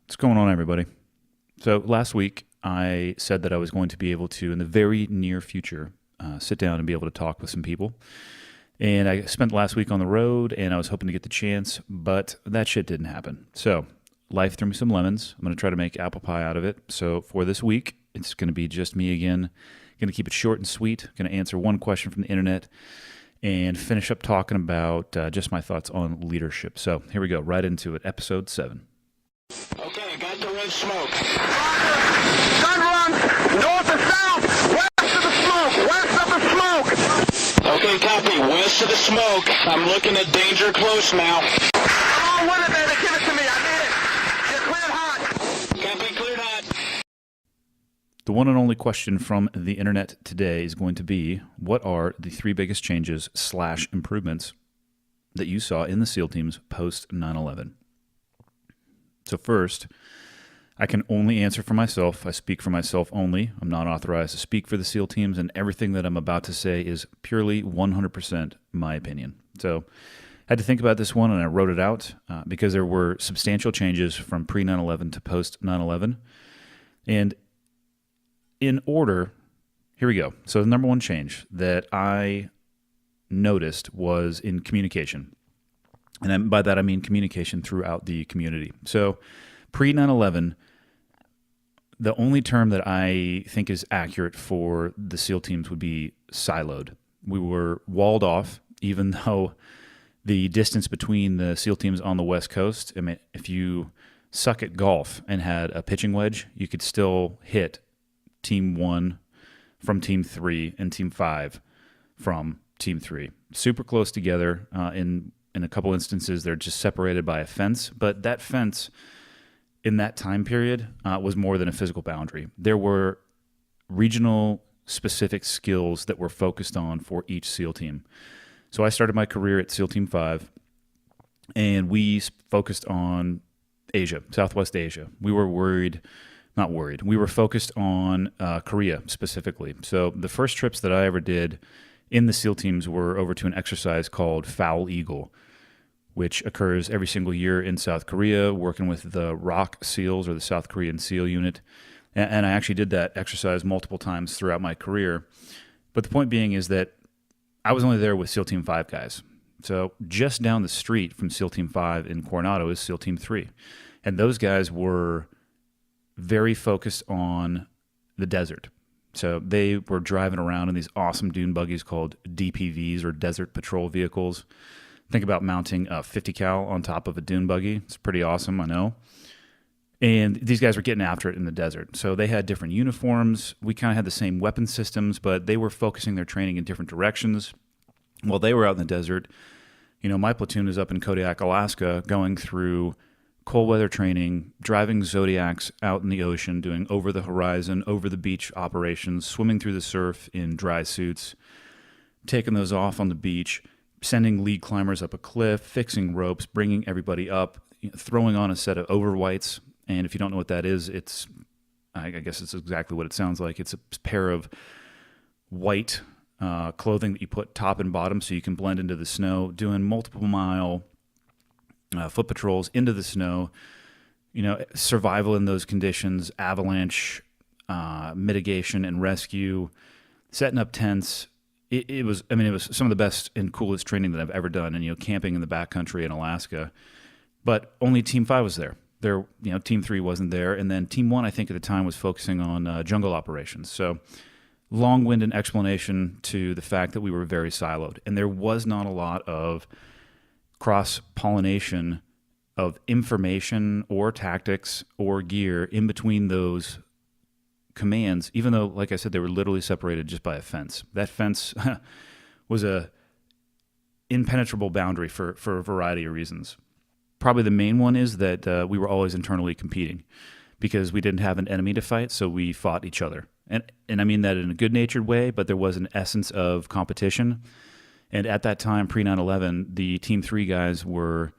What's going on, everybody? So, last week I said that I was going to be able to, in the very near future, sit down and be able to talk with some people. And I spent last week on the road and I was hoping to get the chance, but that shit didn't happen. So, life threw me some lemons. I'm going to try to make apple pie out of it. So, for this week, it's going to be just me again. Going to keep it short and sweet. Going to answer one question from the internet and finish up talking about just my thoughts on leadership. So, here we go, right into it. Episode 7. Okay, got the red smoke. Gun run, north and south, west of the smoke, west of the smoke. Okay, copy. West of the smoke. I'm looking at danger close now. Come on with it, baby. Give it to me. I need it. You're cleared hot. Copy, cleared hot. The one and only question from the internet today is going to be, what are the 3 biggest changes / improvements that you saw in the SEAL teams post 9/11? So first, I can only answer for myself. I speak for myself only. I'm not authorized to speak for the SEAL teams, and everything that I'm about to say is purely 100% my opinion. So I had to think about this one, and I wrote it out because there were substantial changes from pre-9/11 to post-9/11. And in order, here we go. So the number one change that I noticed was in communication. And by that, I mean communication throughout the community. So pre-9/11, the only term that I think is accurate for the SEAL teams would be siloed. We were walled off, even though the distance between the SEAL teams on the West Coast, I mean, if you suck at golf and had a pitching wedge, you could still hit Team 1 from Team 3 and Team 5 from Team 3. Super close together. In a couple instances, they're just separated by a fence, but that fence in that time period was more than a physical boundary. There were regional specific skills that were focused on for each SEAL team. So I started my career at SEAL Team 5, and we focused on Asia, Southwest Asia. We were not worried. We were focused on Korea specifically. So the first trips that I ever did in the SEAL teams were over to an exercise called Foul Eagle, which occurs every single year in South Korea, working with the ROK SEALs, or the South Korean SEAL Unit. And I actually did that exercise multiple times throughout my career. But the point being is that I was only there with SEAL Team 5 guys. So just down the street from SEAL Team 5 in Coronado is SEAL Team 3. And those guys were very focused on the desert. So they were driving around in these awesome dune buggies called DPVs, or Desert Patrol Vehicles. Think about mounting a 50 cal on top of a dune buggy. It's pretty awesome, I know. And these guys were getting after it in the desert. So they had different uniforms. We kind of had the same weapon systems, but they were focusing their training in different directions. While they were out in the desert, my platoon is up in Kodiak, Alaska, going through cold weather training, driving Zodiacs out in the ocean, doing over the horizon, over the beach operations, swimming through the surf in dry suits, taking those off on the beach, sending lead climbers up a cliff, fixing ropes, bringing everybody up, throwing on a set of overwhites. And if you don't know what that is, I guess it's exactly what it sounds like. It's a pair of white clothing that you put top and bottom so you can blend into the snow, doing multiple mile foot patrols into the snow, survival in those conditions, avalanche mitigation and rescue, setting up tents. It was some of the best and coolest training that I've ever done, and camping in the backcountry in Alaska. But only Team 5 was there. Team 3 wasn't there, and then Team 1, I think at the time, was focusing on jungle operations. So long-winded explanation to the fact that we were very siloed, and there was not a lot of cross-pollination of information or tactics or gear in between those commands, even though, like I said, they were literally separated just by a fence. That fence was a impenetrable boundary for a variety of reasons. Probably the main one is that we were always internally competing because we didn't have an enemy to fight, so we fought each other. And I mean that in a good-natured way, but there was an essence of competition. And at that time, pre-9/11, the Team 3 guys were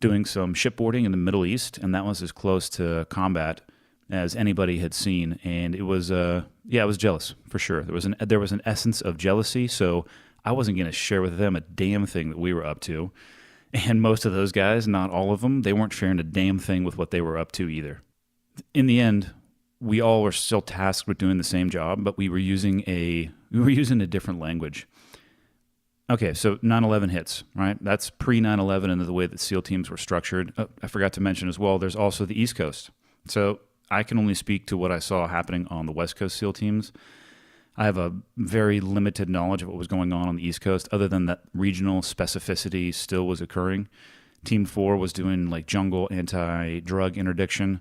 doing some shipboarding in the Middle East, and that was as close to combat as anybody had seen. And it was, I was jealous, for sure. There was an essence of jealousy, so I wasn't going to share with them a damn thing that we were up to. And most of those guys, not all of them, they weren't sharing a damn thing with what they were up to either. in the end, we all were still tasked with doing the same job, but we were using a different language. Okay, so 9/11 hits, right? That's pre 9/11 and the way that SEAL teams were structured. Oh, I forgot to mention as well, there's also the East Coast. So I can only speak to what I saw happening on the West Coast SEAL teams. I have a very limited knowledge of what was going on the East Coast, other than that regional specificity still was occurring. Team 4 was doing like jungle anti-drug interdiction.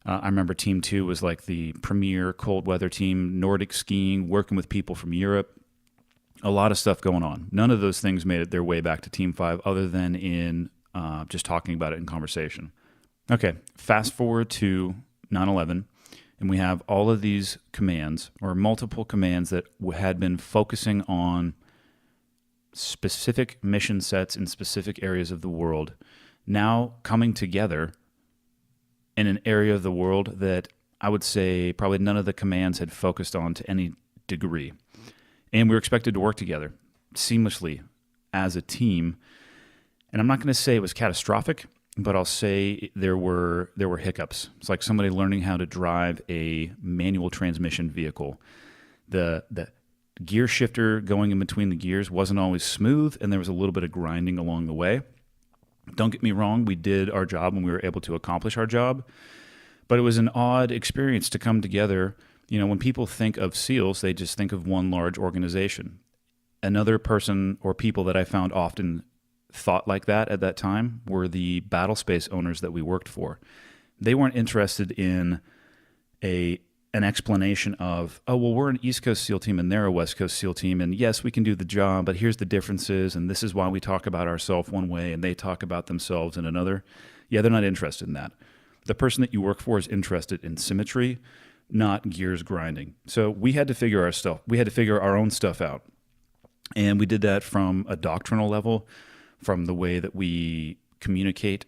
I remember Team 2 was like the premier cold weather team, Nordic skiing, working with people from Europe. A lot of stuff going on. None of those things made it their way back to Team 5 other than in just talking about it in conversation. Okay, fast forward to 9/11, and we have all of these commands or multiple commands that had been focusing on specific mission sets in specific areas of the world now coming together in an area of the world that I would say probably none of the commands had focused on to any degree. And we were expected to work together seamlessly as a team. And I'm not going to say it was catastrophic, but I'll say there were hiccups. It's like somebody learning how to drive a manual transmission vehicle. The gear shifter going in between the gears wasn't always smooth, and there was a little bit of grinding along the way. Don't get me wrong, we did our job and we were able to accomplish our job, but it was an odd experience to come together. You know, when people think of SEALs, they just think of one large organization. Another person or people that I found often thought like that at that time were the battle space owners that we worked for. They weren't interested in an explanation of, oh, well, we're an East Coast SEAL team and they're a West Coast SEAL team, and yes, we can do the job, but here's the differences, and this is why we talk about ourselves one way and they talk about themselves in another. Yeah, they're not interested in that. The person that you work for is interested in symmetry, not gears grinding. So we had to figure our own stuff out. And we did that from a doctrinal level, from the way that we communicate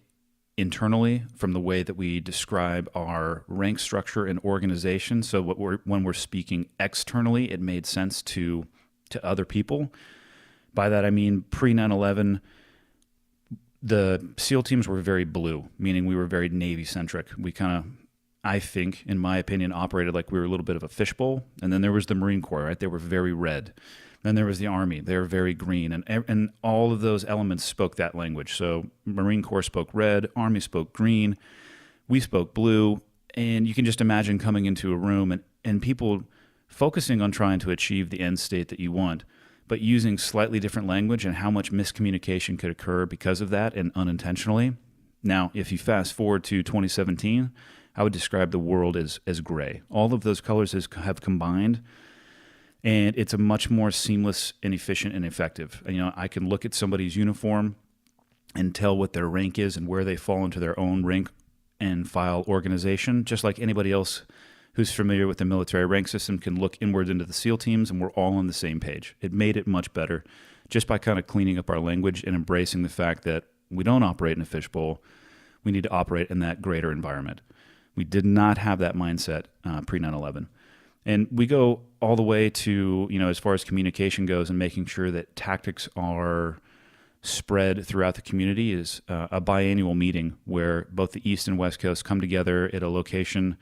internally, from the way that we describe our rank structure and organization. So when we're speaking externally, it made sense to other people. By that I mean pre 9/11, the SEAL teams were very blue, meaning we were very Navy centric. We kind of, I think, in my opinion, operated like we were a little bit of a fishbowl. And then there was the Marine Corps, right? They were very red. Then there was the Army. They were very green. And all of those elements spoke that language. So Marine Corps spoke red, Army spoke green, we spoke blue. And you can just imagine coming into a room and people focusing on trying to achieve the end state that you want, but using slightly different language, and how much miscommunication could occur because of that and unintentionally. Now, if you fast forward to 2017, I would describe the world as gray. All of those colors have combined, and it's a much more seamless and efficient and effective. You know, I can look at somebody's uniform and tell what their rank is and where they fall into their own rank and file organization, just like anybody else who's familiar with the military rank system can look inward into the SEAL teams, and we're all on the same page. It made it much better just by kind of cleaning up our language and embracing the fact that we don't operate in a fishbowl. We need to operate in that greater environment. We did not have that mindset pre 9/11. And we go all the way to, you know, as far as communication goes and making sure that tactics are spread throughout the community is a biannual meeting where both the East and West Coast come together at a location,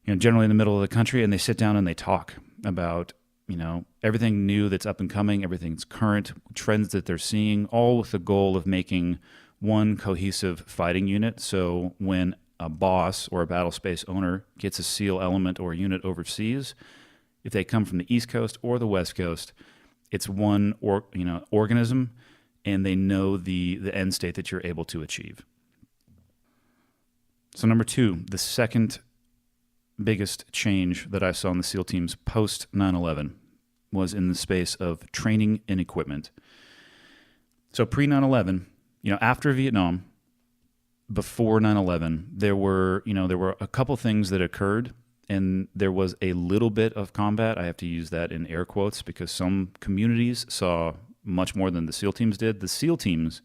you know, generally in the middle of the country, and they sit down and they talk about, you know, everything new that's up and coming, everything's current, trends that they're seeing, all with the goal of making one cohesive fighting unit. So when a boss or a battle space owner gets a SEAL element or unit overseas, if they come from the East Coast or the West Coast, it's one organism, and they know the end state that you're able to achieve. So number 2, the second biggest change that I saw in the SEAL teams post 9/11 was in the space of training and equipment. So pre 9/11, you know, after Vietnam, before 9/11, there were a couple things that occurred, and there was a little bit of combat. I have to use that in air quotes because some communities saw much more than the SEAL teams did. The SEAL teams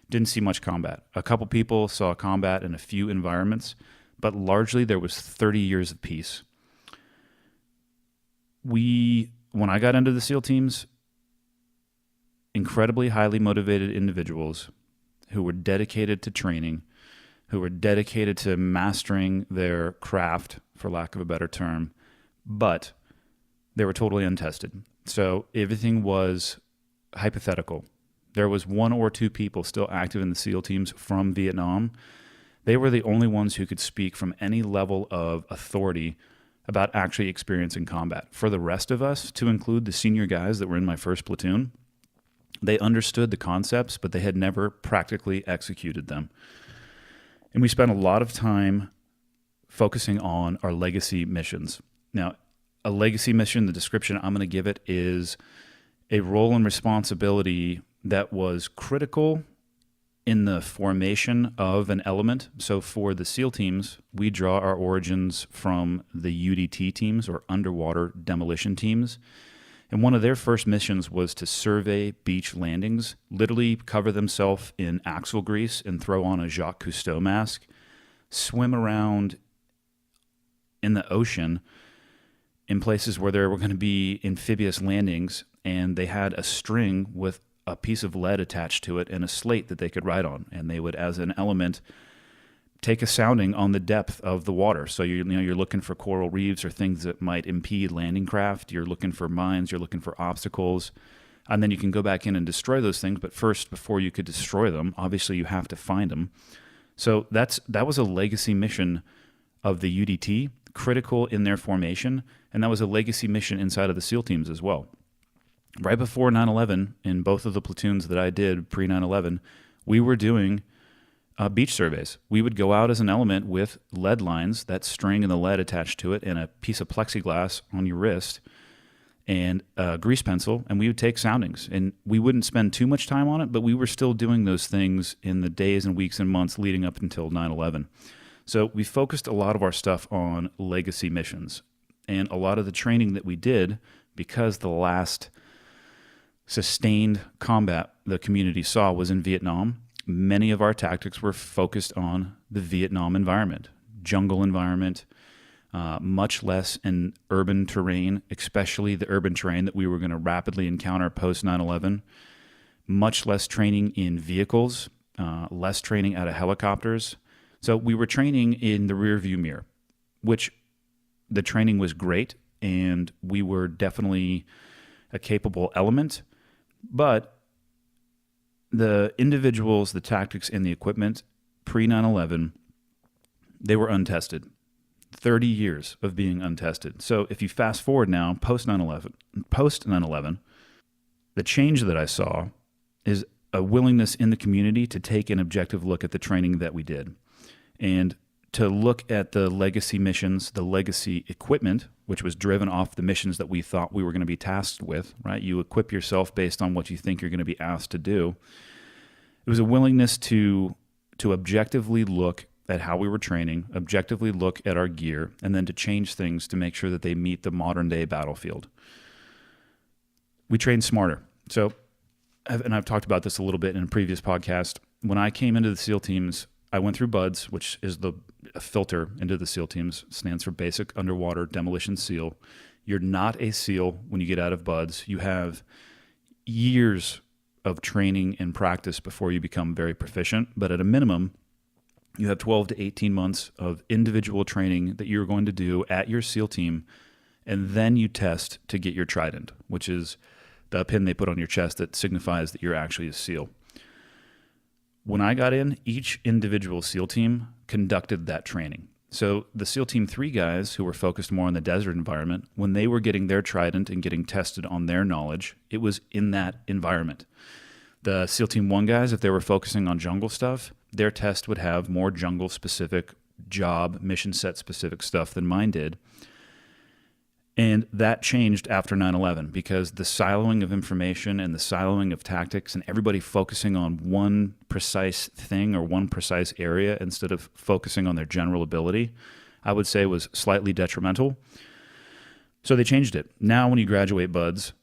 didn't see much combat. A couple people saw combat in a few environments, but largely there was 30 years of peace. When I got into the SEAL teams, incredibly highly motivated individuals who were dedicated to training, who were dedicated to mastering their craft, for lack of a better term, but they were totally untested. So everything was hypothetical. There was one or two people still active in the SEAL teams from Vietnam. They were the only ones who could speak from any level of authority about actually experiencing combat. For the rest of us, to include the senior guys that were in my first platoon, they understood the concepts, but they had never practically executed them. And we spent a lot of time focusing on our legacy missions. Now, a legacy mission, the description I'm going to give it is a role and responsibility that was critical in the formation of an element. So for the SEAL teams, we draw our origins from the UDT teams, or underwater demolition teams. And one of their first missions was to survey beach landings, literally cover themselves in axle grease and throw on a Jacques Cousteau mask, swim around in the ocean in places where there were going to be amphibious landings, and they had a string with a piece of lead attached to it and a slate that they could write on. And they would, as an element, take a sounding on the depth of the water. So you're looking for coral reefs or things that might impede landing craft. You're looking for mines. You're looking for obstacles. And then you can go back in and destroy those things. But first, before you could destroy them, obviously you have to find them. So that was a legacy mission of the UDT, critical in their formation. And that was a legacy mission inside of the SEAL teams as well. Right before 9/11, in both of the platoons that I did pre 9/11, we were doing beach surveys. We would go out as an element with lead lines, that string and the lead attached to it, and a piece of plexiglass on your wrist, and a grease pencil, and we would take soundings. And we wouldn't spend too much time on it, but we were still doing those things in the days and weeks and months leading up until 9/11. So we focused a lot of our stuff on legacy missions. And a lot of the training that we did, because the last sustained combat the community saw was in Vietnam, many of our tactics were focused on the Vietnam environment, jungle environment, much less in urban terrain, especially the urban terrain that we were going to rapidly encounter post 9/11, much less training in vehicles, less training out of helicopters. So we were training in the rear view mirror, which the training was great, and we were definitely a capable element. But the individuals, the tactics, and the equipment pre 9/11, they were untested. 30 years of being untested. So if you fast forward now, post 9/11, the change that I saw is a willingness in the community to take an objective look at the training that we did, and to look at the legacy missions, the legacy equipment, which was driven off the missions that we thought we were going to be tasked with, right? You equip yourself based on what you think you're going to be asked to do. It was a willingness to objectively look at how we were training, objectively look at our gear, and then to change things to make sure that they meet the modern day battlefield. We trained smarter. So, and I've talked about this a little bit in a previous podcast. When I came into the SEAL teams, I went through BUDS, which is a filter into the SEAL teams, stands for Basic Underwater Demolition SEAL. You're not a SEAL when you get out of BUDS. You have years of training and practice before you become very proficient, but at a minimum, you have 12 to 18 months of individual training that you're going to do at your SEAL team, and then you test to get your Trident, which is the pin they put on your chest that signifies that you're actually a SEAL. When I got in, each individual SEAL team conducted that training. So the SEAL Team 3 guys who were focused more on the desert environment, when they were getting their Trident and getting tested on their knowledge, it was in that environment. The SEAL Team 1 guys, if they were focusing on jungle stuff, their test would have more jungle-specific job, mission set-specific stuff than mine did. And that changed after 9/11 because the siloing of information and the siloing of tactics and everybody focusing on one precise thing or one precise area instead of focusing on their general ability, I would say was slightly detrimental. So they changed it. Now when you graduate BUDS,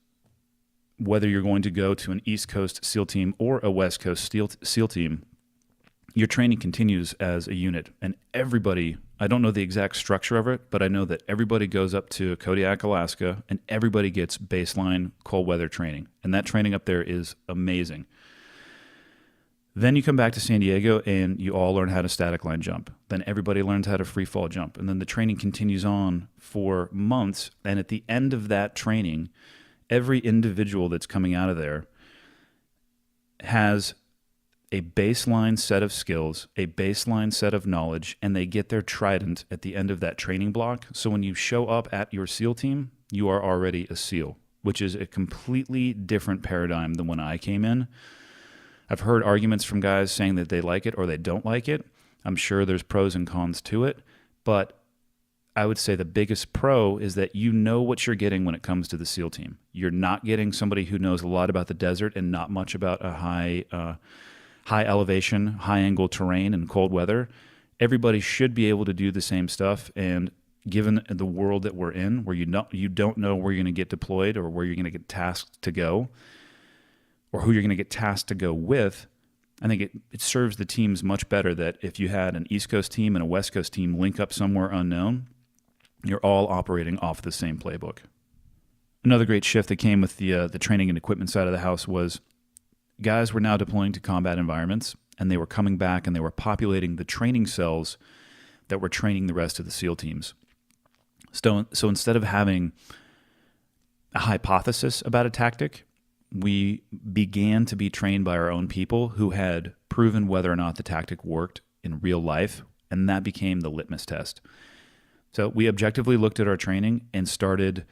whether you're going to go to an East Coast SEAL team or a West Coast SEAL team, your training continues as a unit. And everybody, I don't know the exact structure of it, but I know that everybody goes up to Kodiak, Alaska, and everybody gets baseline cold weather training. And that training up there is amazing. Then you come back to San Diego and you all learn how to static line jump. Then everybody learns how to free fall jump. And then the training continues on for months. And at the end of that training, every individual that's coming out of there has a baseline set of skills, a baseline set of knowledge, and they get their trident at the end of that training block. So when you show up at your SEAL team, you are already a SEAL, which is a completely different paradigm than when I came in. I've heard arguments from guys saying that they like it or they don't like it. I'm sure there's pros and cons to it, but I would say the biggest pro is that you know what you're getting when it comes to the SEAL team. You're not getting somebody who knows a lot about the desert and not much about a high elevation, high angle terrain and cold weather. Everybody should be able to do the same stuff. And given the world that we're in, where you don't know where you're going to get deployed or where you're going to get tasked to go, or who you're going to get tasked to go with, I think it serves the teams much better that if you had an East Coast team and a West Coast team link up somewhere unknown, you're all operating off the same playbook. Another great shift that came with the training and equipment side of the house was guys were now deploying to combat environments, and they were coming back and they were populating the training cells that were training the rest of the SEAL teams. So instead of having a hypothesis about a tactic, we began to be trained by our own people who had proven whether or not the tactic worked in real life, and that became the litmus test. So we objectively looked at our training and started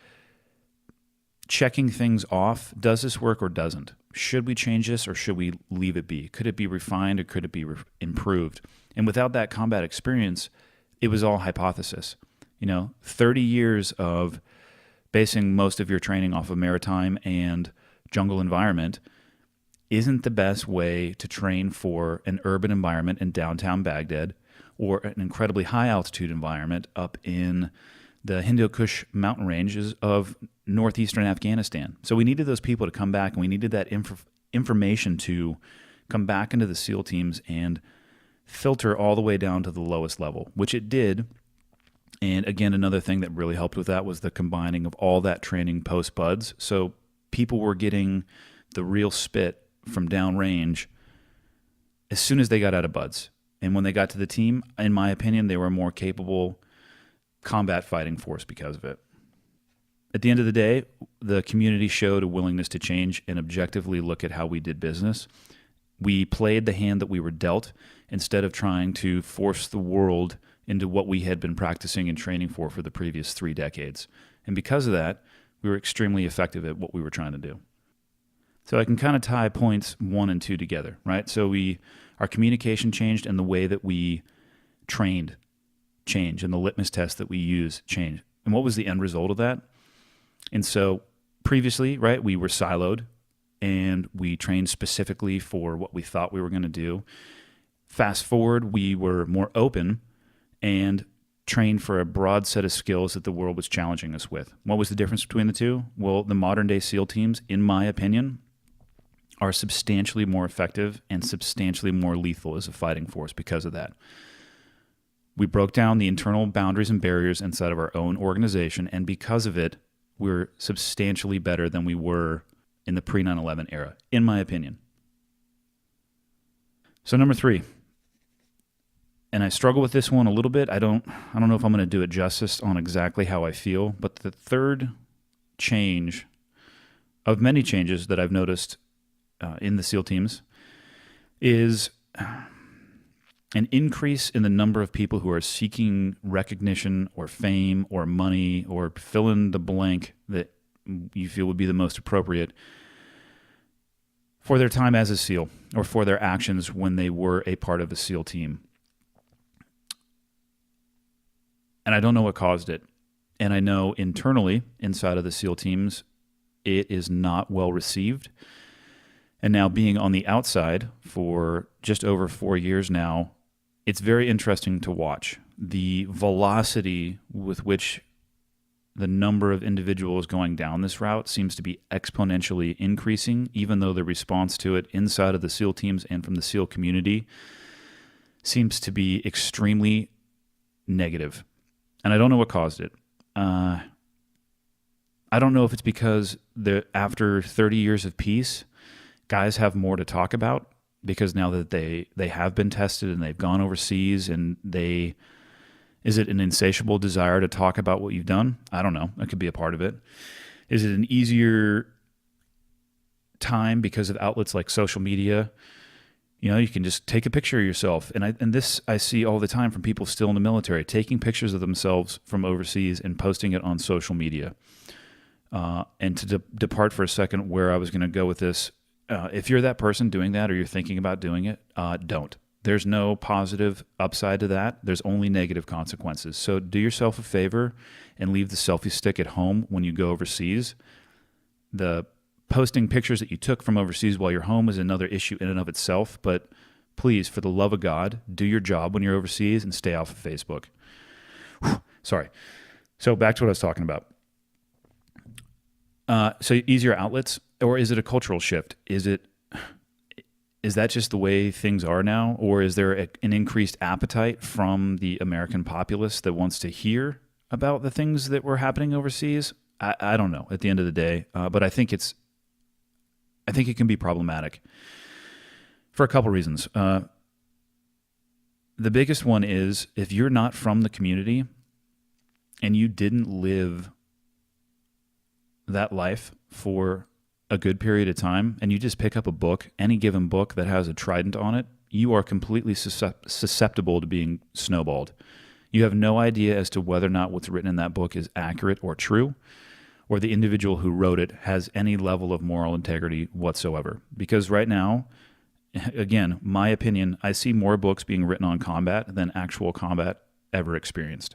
checking things off. Does this work or doesn't? Should we change this or should we leave it be? Could it be refined or could it be improved? And without that combat experience, it was all hypothesis. 30 years of basing most of your training off of maritime and jungle environment isn't the best way to train for an urban environment in downtown Baghdad or an incredibly high altitude environment up in the Hindu Kush mountain ranges of northeastern Afghanistan. So we needed those people to come back, and we needed that information to come back into the SEAL teams and filter all the way down to the lowest level, which it did. And again, another thing that really helped with that was the combining of all that training post-BUDS. So people were getting the real spit from downrange as soon as they got out of BUDS. And when they got to the team, in my opinion, they were a more capable combat fighting force because of it. At the end of the day, the community showed a willingness to change and objectively look at how we did business. We played the hand that we were dealt instead of trying to force the world into what we had been practicing and training for the previous 3 decades. And because of that, we were extremely effective at what we were trying to do. So I can kind of tie points 1 and 2 together, right? So our communication changed and the way that we trained changed and the litmus test that we use changed. And what was the end result of that? And so previously, right, we were siloed and we trained specifically for what we thought we were going to do. Fast forward, we were more open and trained for a broad set of skills that the world was challenging us with. What was the difference between the two? Well, the modern day SEAL teams, in my opinion, are substantially more effective and substantially more lethal as a fighting force because of that. We broke down the internal boundaries and barriers inside of our own organization, and because of it, we're substantially better than we were in the pre-9/11 era, in my opinion. So number 3, and I struggle with this one a little bit. I don't know if I'm going to do it justice on exactly how I feel, but the third change of many changes that I've noticed in the SEAL teams is an increase in the number of people who are seeking recognition or fame or money or fill in the blank that you feel would be the most appropriate for their time as a SEAL or for their actions when they were a part of a SEAL team. And I don't know what caused it. And I know internally, inside of the SEAL teams, it is not well received. And now being on the outside for just over 4 years now, it's very interesting to watch. The velocity with which the number of individuals going down this route seems to be exponentially increasing, even though the response to it inside of the SEAL teams and from the SEAL community seems to be extremely negative. And I don't know what caused it. I don't know if it's because after 30 years of peace, guys have more to talk about because now that they have been tested and they've gone overseas, and is it an insatiable desire to talk about what you've done? I don't know. That could be a part of it. Is it an easier time because of outlets like social media? You can just take a picture of yourself. And this I see all the time from people still in the military, taking pictures of themselves from overseas and posting it on social media. And to depart for a second where I was going to go with this, if you're that person doing that or you're thinking about doing it, don't. There's no positive upside to that. There's only negative consequences. So do yourself a favor and leave the selfie stick at home when you go overseas. The posting pictures that you took from overseas while you're home is another issue in and of itself, but please, for the love of God, do your job when you're overseas and stay off of Facebook. Sorry. So back to what I was talking about. So easier outlets, or is it a cultural shift? Is that just the way things are now, or is there an increased appetite from the American populace that wants to hear about the things that were happening overseas? I don't know at the end of the day, but I think it can be problematic for a couple reasons. The biggest one is if you're not from the community and you didn't live that life for a good period of time, and you just pick up a book, any given book that has a trident on it, you are completely susceptible to being snowballed. You have no idea as to whether or not what's written in that book is accurate or true, or the individual who wrote it has any level of moral integrity whatsoever. Because right now, again, my opinion, I see more books being written on combat than actual combat ever experienced.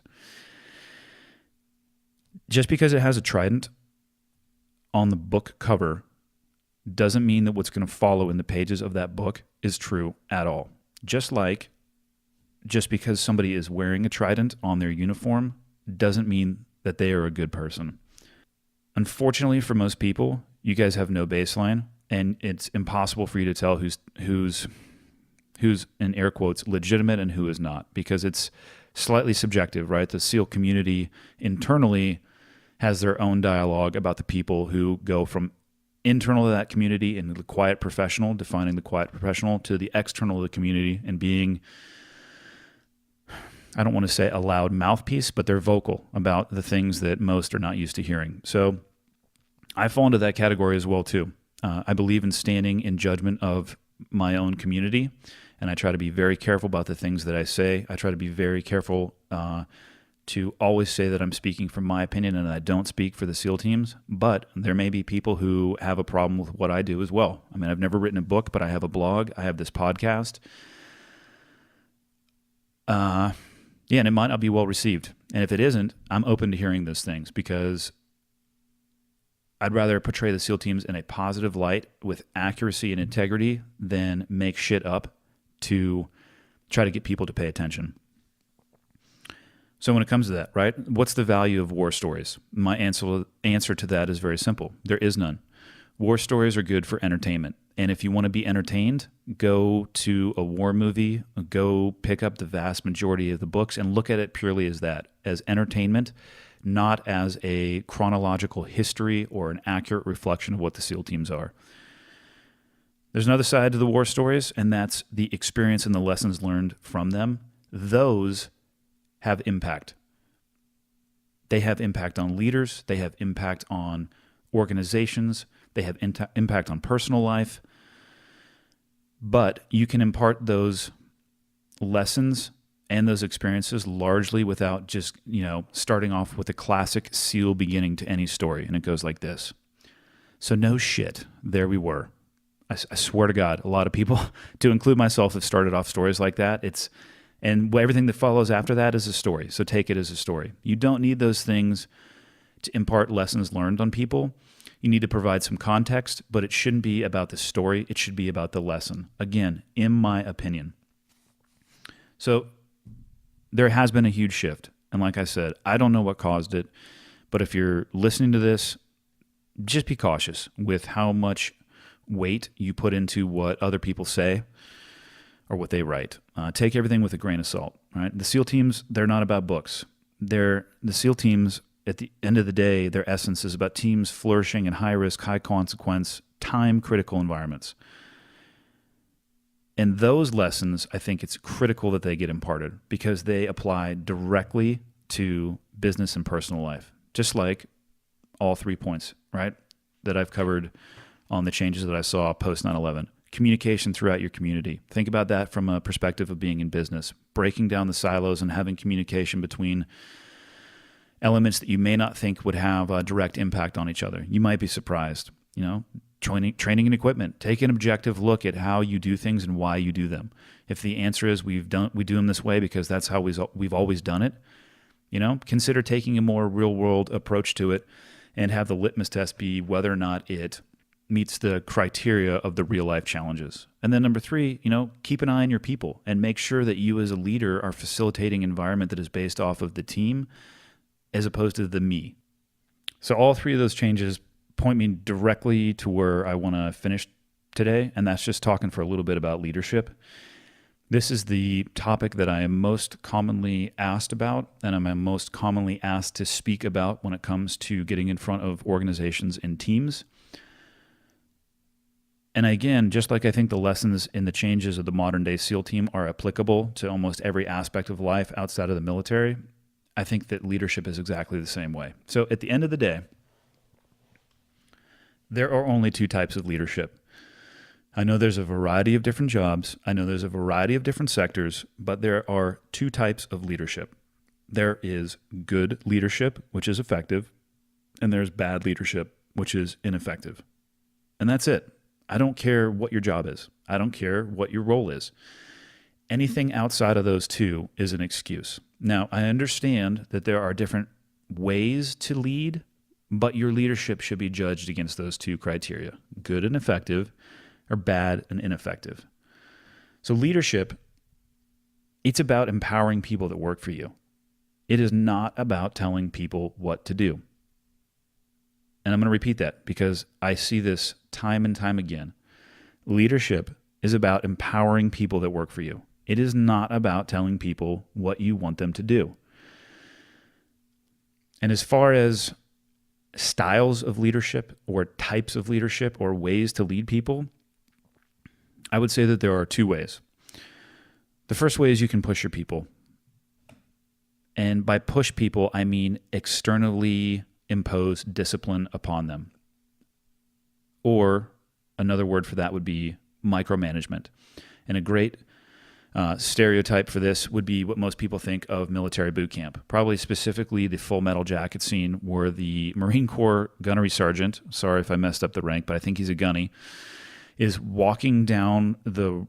Just because it has a trident on the book cover doesn't mean that what's going to follow in the pages of that book is true at all. Just because somebody is wearing a trident on their uniform doesn't mean that they are a good person. Unfortunately for most people, you guys have no baseline, and it's impossible for you to tell who's in air quotes legitimate and who is not, because it's slightly subjective, right? The SEAL community internally has their own dialogue about the people who go from internal to that community and the quiet professional, defining the quiet professional, to the external of the community and being, I don't want to say a loud mouthpiece, but they're vocal about the things that most are not used to hearing. So I fall into that category as well too. I believe in standing in judgment of my own community, and I try to be very careful about the things that I say. I try to be very careful to always say that I'm speaking from my opinion and I don't speak for the SEAL teams, but there may be people who have a problem with what I do as well. I mean, I've never written a book, but I have a blog. I have this podcast. And it might not be well received. And if it isn't, I'm open to hearing those things, because I'd rather portray the SEAL teams in a positive light with accuracy and integrity than make shit up to try to get people to pay attention. So when it comes to that, right, what's the value of war stories? My answer to that is very simple. There is none. War stories are good for entertainment. And if you want to be entertained, go to a war movie, go pick up the vast majority of the books and look at it purely as that, as entertainment, not as a chronological history or an accurate reflection of what the SEAL teams are. There's another side to the war stories, and that's the experience and the lessons learned from them. Those have impact. They have impact on leaders. They have impact on organizations. They have impact on personal life. But you can impart those lessons and those experiences largely without just, starting off with a classic SEAL beginning to any story. And it goes like this. So no shit, there we were. I swear to God, a lot of people, to include myself, have started off stories like that. And everything that follows after that is a story. So take it as a story. You don't need those things to impart lessons learned on people. You need to provide some context, but it shouldn't be about the story. It should be about the lesson. Again, in my opinion. So there has been a huge shift. And like I said, I don't know what caused it, but if you're listening to this, just be cautious with how much weight you put into what other people say or what they write. Take everything with a grain of salt, right? The SEAL teams, they're not about books. The SEAL teams, at the end of the day, their essence is about teams flourishing in high-risk, high-consequence, time-critical environments. And those lessons, I think it's critical that they get imparted because they apply directly to business and personal life, just like all 3 points, right, that I've covered on the changes that I saw post 9/11. Communication throughout your community. Think about that from a perspective of being in business, breaking down the silos and having communication between elements that you may not think would have a direct impact on each other. You might be surprised, training and equipment. Take an objective look at how you do things and why you do them. If the answer is we do them this way because that's how we've always done it, consider taking a more real world approach to it and have the litmus test be whether or not it meets the criteria of the real life challenges. And then number 3, keep an eye on your people and make sure that you as a leader are facilitating an environment that is based off of the team as opposed to the me. So all 3 of those changes point me directly to where I want to finish today, and that's just talking for a little bit about leadership. This is the topic that I am most commonly asked about, and I'm most commonly asked to speak about when it comes to getting in front of organizations and teams. And again, just like I think the lessons in the changes of the modern day SEAL team are applicable to almost every aspect of life outside of the military, I think that leadership is exactly the same way. So at the end of the day, there are only 2 types of leadership. I know there's a variety of different jobs. I know there's a variety of different sectors, but there are 2 types of leadership. There is good leadership, which is effective, and there's bad leadership, which is ineffective. And that's it. I don't care what your job is. I don't care what your role is. Anything outside of those 2 is an excuse. Now, I understand that there are different ways to lead, but your leadership should be judged against those 2 criteria, good and effective or bad and ineffective. So leadership, it's about empowering people that work for you. It is not about telling people what to do. And I'm going to repeat that because I see this time and time again. Leadership is about empowering people that work for you. It is not about telling people what you want them to do. And as far as styles of leadership or types of leadership or ways to lead people, I would say that there are 2 ways. The first way is you can push your people. And by push people, I mean externally impose discipline upon them. Or another word for that would be micromanagement. And a great stereotype for this would be what most people think of military boot camp, probably specifically the Full Metal Jacket scene where the Marine Corps gunnery sergeant, sorry if I messed up the rank, but I think he's a gunny, is walking down the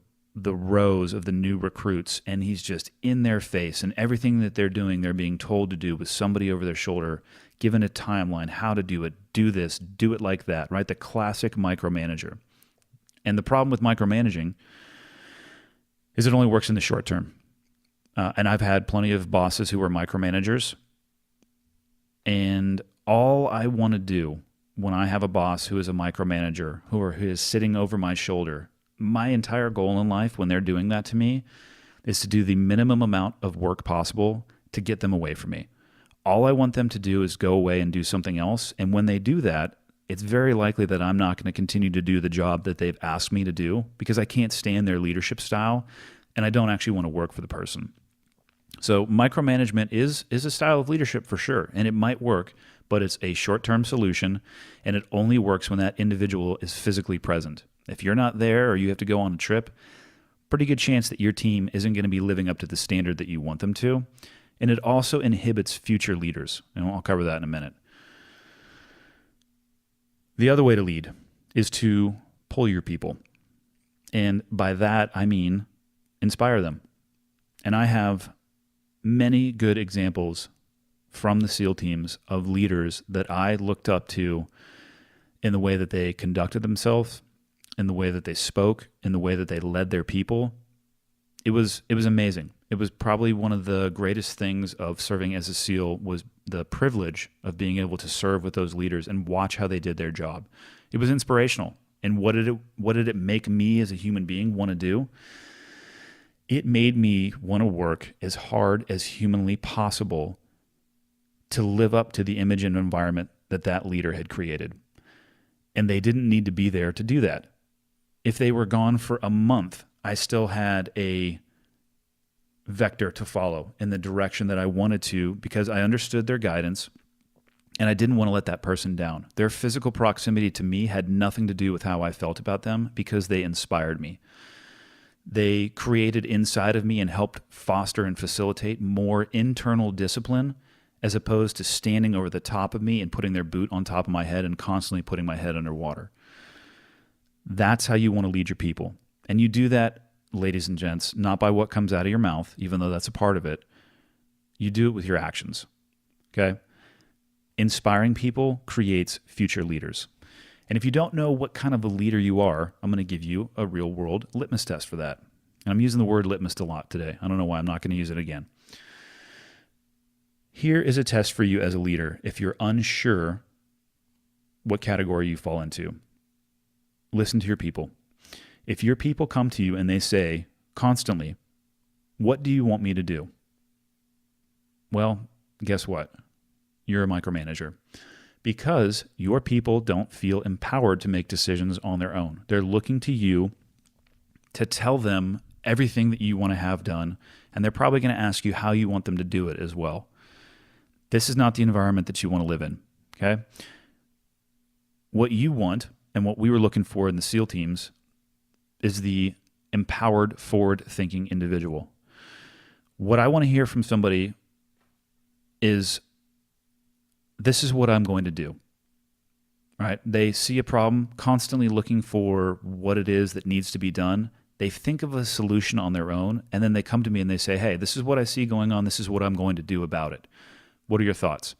rows of the new recruits, and he's just in their face, and everything that they're doing, they're being told to do with somebody over their shoulder, given a timeline, how to do it, do this, do it like that, right? The classic micromanager. And the problem with micromanaging is it only works in the short term. And I've had plenty of bosses who are micromanagers, and all I want to do when I have a boss who is a micromanager, who is sitting over my shoulder, my entire goal in life when they're doing that to me is to do the minimum amount of work possible to get them away from me. All I want them to do is go away and do something else. And when they do that, it's very likely that I'm not going to continue to do the job that they've asked me to do because I can't stand their leadership style and I don't actually want to work for the person. So micromanagement is a style of leadership for sure, and it might work, but it's a short-term solution, and it only works when that individual is physically present. If you're not there or you have to go on a trip, pretty good chance that your team isn't going to be living up to the standard that you want them to, and it also inhibits future leaders, and I'll cover that in a minute. The other way to lead is to pull your people, and by that I mean inspire them. And I have many good examples from the SEAL teams of leaders that I looked up to in the way that they conducted themselves, in the way that they spoke, in the way that they led their people. It was amazing. It was probably one of the greatest things of serving as a SEAL was the privilege of being able to serve with those leaders and watch how they did their job. It was inspirational. And what did it make me as a human being want to do? It made me want to work as hard as humanly possible to live up to the image and environment that leader had created. And they didn't need to be there to do that. If they were gone for a month, I still had a vector to follow in the direction that I wanted to because I understood their guidance and I didn't want to let that person down. Their physical proximity to me had nothing to do with how I felt about them because they inspired me. They created inside of me and helped foster and facilitate more internal discipline as opposed to standing over the top of me and putting their boot on top of my head and constantly putting my head underwater. That's how you want to lead your people. And you do that, ladies and gents, not by what comes out of your mouth, even though that's a part of it. You do it with your actions, okay? Inspiring people creates future leaders. And if you don't know what kind of a leader you are, I'm going to give you a real-world litmus test for that. And I'm using the word litmus a lot today. I don't know why I'm not going to use it again. Here is a test for you as a leader if you're unsure what category you fall into. Listen to your people. If your people come to you and they say constantly, "What do you want me to do?" Well, guess what? You're a micromanager because your people don't feel empowered to make decisions on their own. They're looking to you to tell them everything that you want to have done, and they're probably going to ask you how you want them to do it as well. This is not the environment that you want to live in, okay? What you want and what we were looking for in the SEAL teams is the empowered, forward-thinking individual. What I want to hear from somebody is, this is what I'm going to do, right? They see a problem, constantly looking for what it is that needs to be done. They think of a solution on their own, and then they come to me and they say, "Hey, this is what I see going on. This is what I'm going to do about it. What are your thoughts?"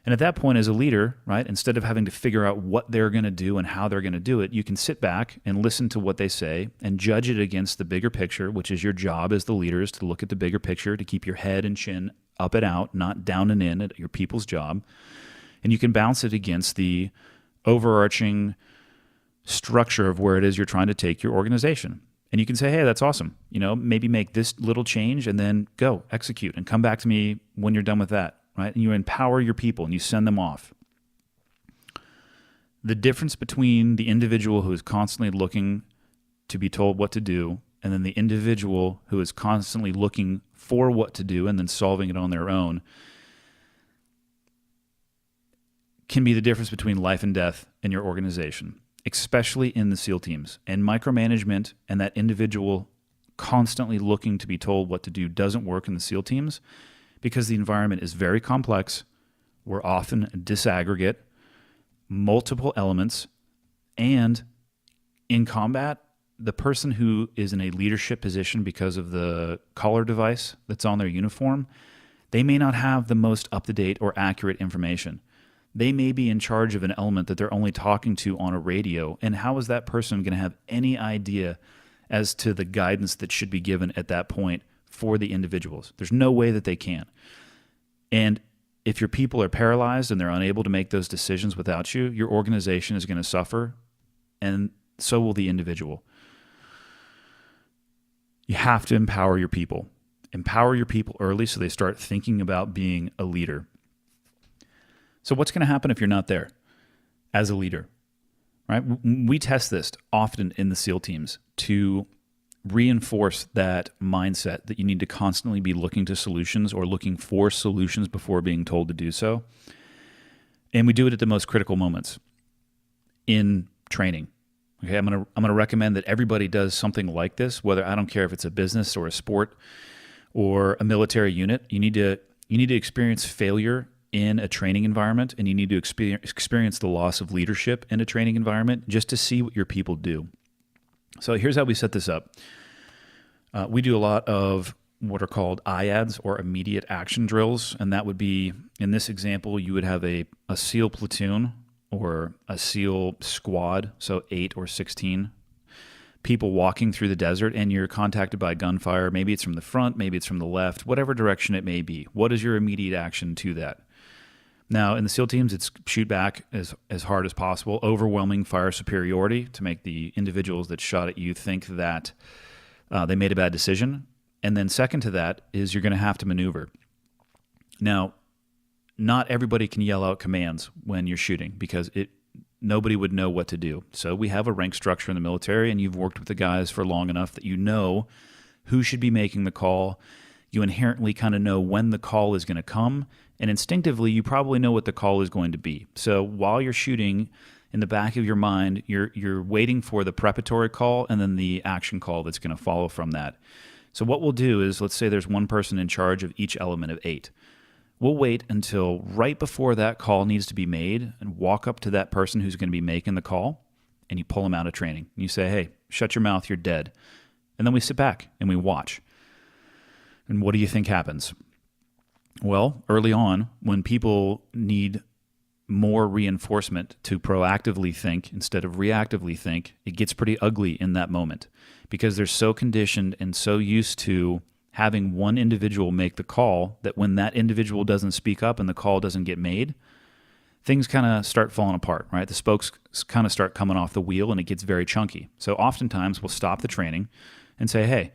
And at that point, as a leader, right, instead of having to figure out what they're going to do and how they're going to do it, you can sit back and listen to what they say and judge it against the bigger picture, which is your job as the leader, is to look at the bigger picture, to keep your head and chin up and out, not down and in at your people's job. And you can bounce it against the overarching structure of where it is you're trying to take your organization. And you can say, "Hey, that's awesome. You know, maybe make this little change and then go execute and come back to me when you're done with that." Right? And you empower your people and you send them off. The difference between the individual who is constantly looking to be told what to do and then the individual who is constantly looking for what to do and then solving it on their own can be the difference between life and death in your organization, especially in the SEAL teams. And micromanagement and that individual constantly looking to be told what to do doesn't work in the SEAL teams, because the environment is very complex. We're often disaggregate, multiple elements, and in combat, the person who is in a leadership position because of the collar device that's on their uniform, they may not have the most up-to-date or accurate information. They may be in charge of an element that they're only talking to on a radio, and how is that person going to have any idea as to the guidance that should be given at that point for the individuals? There's no way that they can. And if your people are paralyzed and they're unable to make those decisions without you, your organization is going to suffer, and so will the individual. You have to empower your people. Empower your people early so they start thinking about being a leader. So what's going to happen if you're not there as a leader? Right? We test this often in the SEAL teams to reinforce that mindset that you need to constantly be looking to solutions or looking for solutions before being told to do so. And we do it at the most critical moments in training. Okay, I'm gonna recommend that everybody does something like this, whether, I don't care if it's a business or a sport or a military unit. You need to experience failure in a training environment, and you need to experience the loss of leadership in a training environment just to see what your people do. So here's how we set this up. We do a lot of what are called IADs, or immediate action drills, and that would be, in this example, you would have a SEAL platoon or a SEAL squad, so 8 or 16 people walking through the desert, and you're contacted by gunfire. Maybe it's from the front, maybe it's from the left, whatever direction it may be. What is your immediate action to that? Now, in the SEAL teams, it's shoot back as hard as possible, overwhelming fire superiority to make the individuals that shot at you think that they made a bad decision. And then second to that is you're going to have to maneuver. Now, not everybody can yell out commands when you're shooting, because nobody would know what to do. So we have a rank structure in the military, and you've worked with the guys for long enough that you know who should be making the call. You inherently kind of know when the call is going to come, and instinctively you probably know what the call is going to be. So while you're shooting, in the back of your mind, you're waiting for the preparatory call and then the action call that's going to follow from that. So what we'll do is, let's say there's one person in charge of each element of 8. We'll wait until right before that call needs to be made and walk up to that person who's going to be making the call, and you pull them out of training. You say, hey, shut your mouth, you're dead. And then we sit back and we watch. And what do you think happens? Well, early on, when people need more reinforcement to proactively think instead of reactively think, it gets pretty ugly in that moment because they're so conditioned and so used to having one individual make the call that when that individual doesn't speak up and the call doesn't get made, things kind of start falling apart, right? The spokes kind of start coming off the wheel and it gets very chunky. So oftentimes we'll stop the training and say, hey,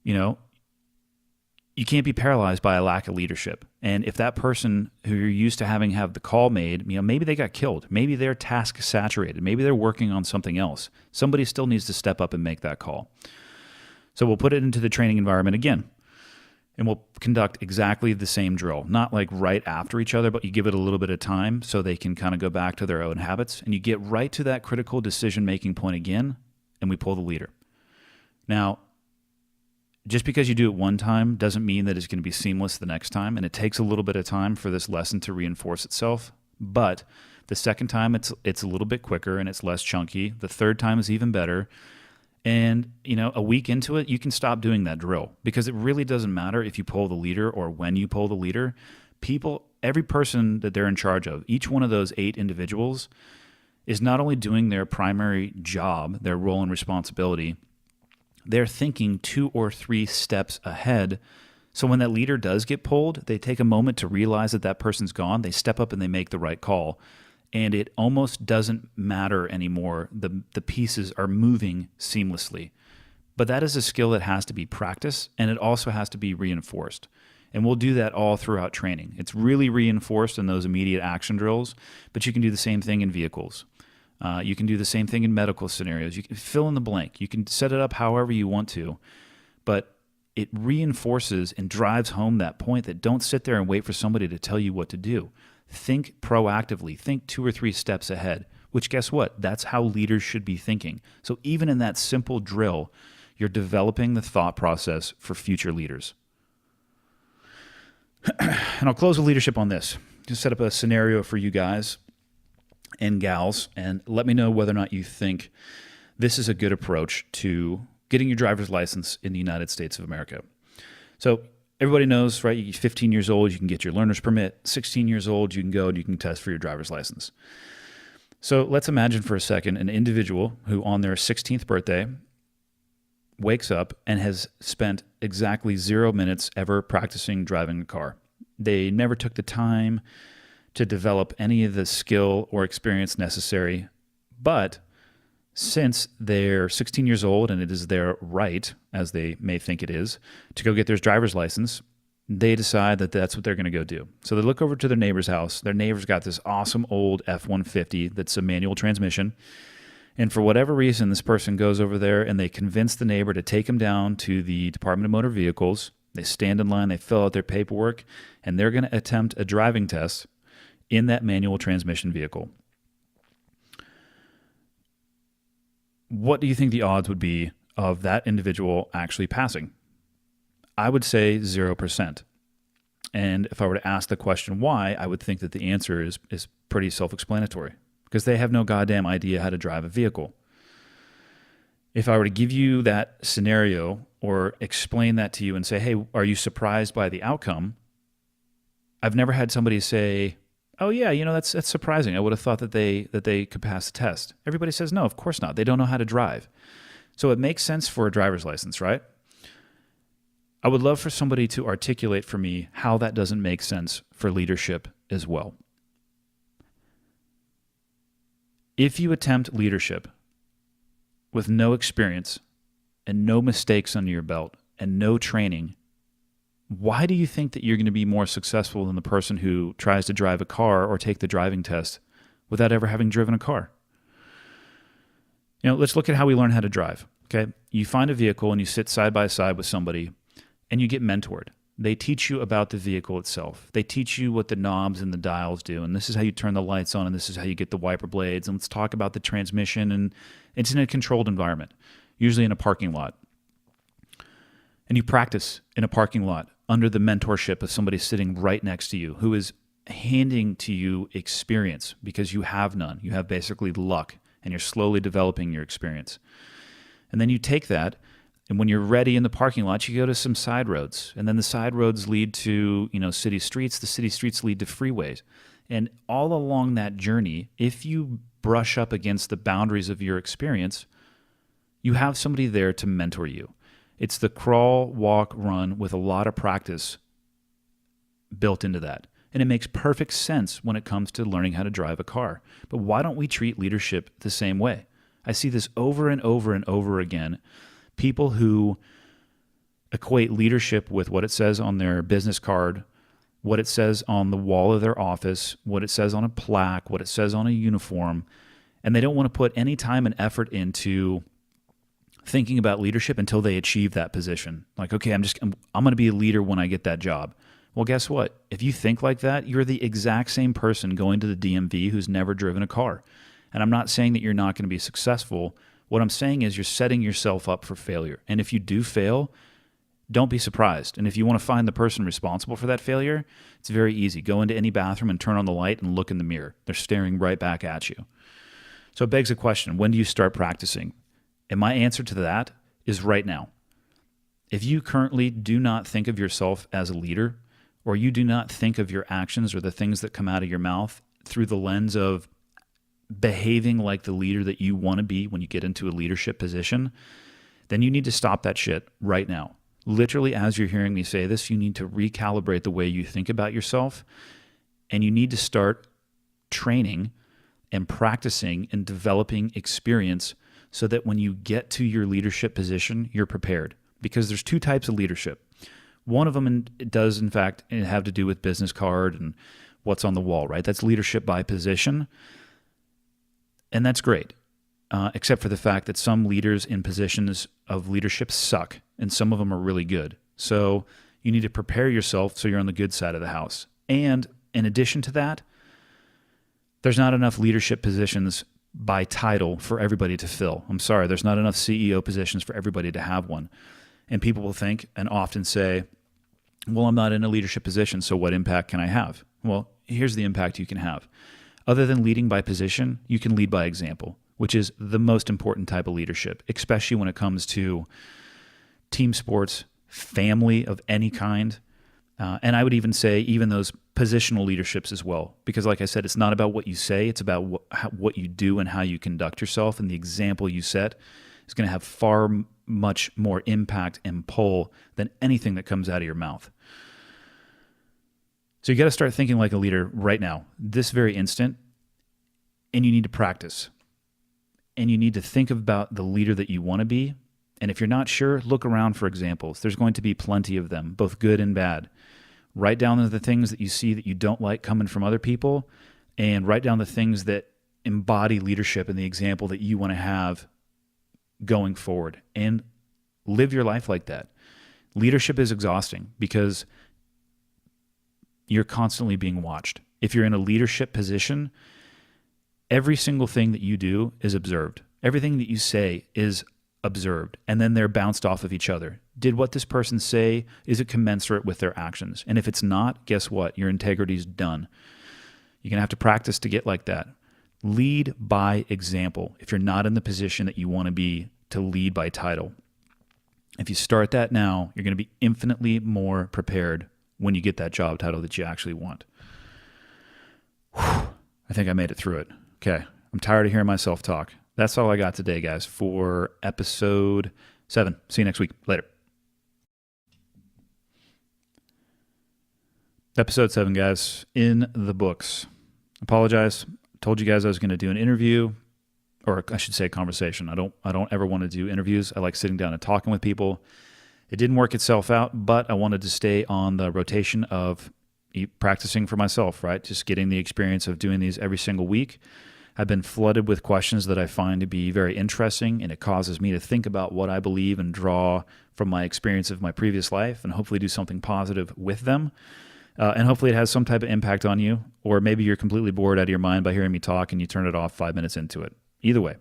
you can't be paralyzed by a lack of leadership. And if that person who you're used to having have the call made, maybe they got killed. Maybe they're task saturated. Maybe they're working on something else. Somebody still needs to step up and make that call. So we'll put it into the training environment again, and we'll conduct exactly the same drill. Not like right after each other, but you give it a little bit of time so they can kind of go back to their own habits, and you get right to that critical decision-making point again, and we pull the leader. Now, just because you do it one time doesn't mean that it's going to be seamless the next time, and it takes a little bit of time for this lesson to reinforce itself, but the second time it's a little bit quicker and it's less chunky. The third time is even better. And, a week into it, you can stop doing that drill because it really doesn't matter if you pull the leader or when you pull the leader. Every person that they're in charge of, each one of those 8 individuals is not only doing their primary job, their role and responsibility, they're thinking 2 or 3 steps ahead. So when that leader does get pulled, they take a moment to realize that that person's gone. They step up and they make the right call. And it almost doesn't matter anymore. The pieces are moving seamlessly. But that is a skill that has to be practiced, and it also has to be reinforced. And we'll do that all throughout training. It's really reinforced in those immediate action drills, but you can do the same thing in vehicles. You can do the same thing in medical scenarios. You can fill in the blank. You can set it up however you want to, but it reinforces and drives home that point that don't sit there and wait for somebody to tell you what to do. Think proactively. Think 2 or 3 steps ahead, which guess what? That's how leaders should be thinking. So even in that simple drill, you're developing the thought process for future leaders. And I'll close with leadership on this. Just set up a scenario for you guys and gals, and let me know whether or not you think this is a good approach to getting your driver's license in the United States of America. So everybody knows, right? You're 15 years old, you can get your learner's permit. 16 years old, you can go and you can test for your driver's license. So let's imagine for a second an individual who on their 16th birthday wakes up and has spent exactly 0 minutes ever practicing driving a car. They never took the time to develop any of the skill or experience necessary, but since they're 16 years old and it is their right, as they may think it is, to go get their driver's license, they decide that that's what they're going to go do. So they look over to their neighbor's house. Their neighbor's got this awesome old F-150 that's a manual transmission. And for whatever reason, this person goes over there and they convince the neighbor to take him down to the Department of Motor Vehicles. They stand in line, they fill out their paperwork, and they're going to attempt a driving test in that manual transmission vehicle. What do you think the odds would be of that individual actually passing? I would say 0%. And if I were to ask the question why, I would think that the answer is pretty self-explanatory, because they have no goddamn idea how to drive a vehicle. If I were to give you that scenario or explain that to you and say, hey, are you surprised by the outcome? I've never had somebody say, oh yeah, that's surprising. I would have thought that they could pass the test. Everybody says, no, of course not. They don't know how to drive. So it makes sense for a driver's license, right? I would love for somebody to articulate for me how that doesn't make sense for leadership as well. If you attempt leadership with no experience and no mistakes under your belt and no training, why do you think that you're going to be more successful than the person who tries to drive a car or take the driving test without ever having driven a car. Let's look at how we learn how to drive. Okay. You find a vehicle and you sit side by side with somebody and you get mentored. They teach you about the vehicle itself. They teach you what the knobs and the dials do. And this is how you turn the lights on, and this is how you get the wiper blades. And let's talk about the transmission. And it's in a controlled environment, usually in a parking lot. And you practice in a parking lot under the mentorship of somebody sitting right next to you who is handing to you experience because you have none. You have basically luck, and you're slowly developing your experience. And then you take that, and when you're ready in the parking lot, you go to some side roads. And then the side roads lead to, city streets. The city streets lead to freeways. And all along that journey, if you brush up against the boundaries of your experience, you have somebody there to mentor you. It's the crawl, walk, run with a lot of practice built into that. And it makes perfect sense when it comes to learning how to drive a car. But why don't we treat leadership the same way? I see this over and over and over again. People who equate leadership with what it says on their business card, what it says on the wall of their office, what it says on a plaque, what it says on a uniform, and they don't want to put any time and effort into thinking about leadership until they achieve that position. Like, okay, I'm going to be a leader when I get that job. Well, guess what? If you think like that, you're the exact same person going to the DMV who's never driven a car. And I'm not saying that you're not going to be successful. What I'm saying is you're setting yourself up for failure. And if you do fail, don't be surprised. And if you want to find the person responsible for that failure, it's very easy. Go into any bathroom and turn on the light and look in the mirror. They're staring right back at you. So it begs a question, when do you start practicing? And my answer to that is right now. If you currently do not think of yourself as a leader, or you do not think of your actions or the things that come out of your mouth through the lens of behaving like the leader that you want to be when you get into a leadership position, then you need to stop that shit right now. Literally, as you're hearing me say this, you need to recalibrate the way you think about yourself, and you need to start training and practicing and developing experience so that when you get to your leadership position, you're prepared. Because there's two types of leadership. One of them does, in fact, have to do with business card and what's on the wall, right? That's leadership by position. And that's great, except for the fact that some leaders in positions of leadership suck, and some of them are really good. So you need to prepare yourself so you're on the good side of the house. And in addition to that, there's not enough leadership positions by title for everybody to fill. I'm sorry, there's not enough CEO positions for everybody to have one. And people will think and often say, well, I'm not in a leadership position, so what impact can I have? Well, here's the impact you can have. Other than leading by position, you can lead by example, which is the most important type of leadership, especially when it comes to team sports, family of any kind. And I would even say even those positional leaderships as well. Because like I said, it's not about what you say, it's about what you do and how you conduct yourself. And the example you set is going to have far much more impact and pull than anything that comes out of your mouth. So you got to start thinking like a leader right now, this very instant, and you need to practice. And you need to think about the leader that you want to be. And if you're not sure, look around for examples. There's going to be plenty of them, both good and bad. Write down the things that you see that you don't like coming from other people, and write down the things that embody leadership and the example that you want to have going forward, and live your life like that. Leadership is exhausting because you're constantly being watched. If you're in a leadership position, every single thing that you do is observed. Everything that you say is observed, and then they're bounced off of each other. Did what this person say, is it commensurate with their actions? And if it's not, guess what? Your integrity's done. You're going to have to practice to get like that. Lead by example if you're not in the position that you want to be to lead by title. If you start that now, you're going to be infinitely more prepared when you get that job title that you actually want. Whew. I think I made it through it. Okay. I'm tired of hearing myself talk. That's all I got today, guys, for episode 7. See you next week. Later. Episode 7, guys, in the books. Apologize. Told you guys I was going to do an interview, or I should say a conversation. I don't ever want to do interviews. I like sitting down and talking with people. It didn't work itself out, but I wanted to stay on the rotation of practicing for myself, right? Just getting the experience of doing these every single week. I've been flooded with questions that I find to be very interesting, and it causes me to think about what I believe and draw from my experience of my previous life and hopefully do something positive with them. And hopefully it has some type of impact on you, or maybe you're completely bored out of your mind by hearing me talk and you turn it off 5 minutes into it. Either way,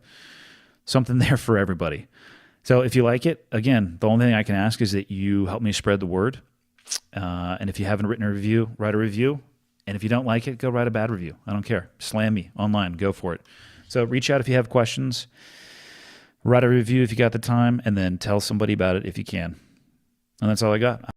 something there for everybody. So if you like it, again, the only thing I can ask is that you help me spread the word. And if you haven't written a review, write a review. And if you don't like it, go write a bad review. I don't care. Slam me online. Go for it. So reach out if you have questions. Write a review if you got the time, and then tell somebody about it if you can. And that's all I got.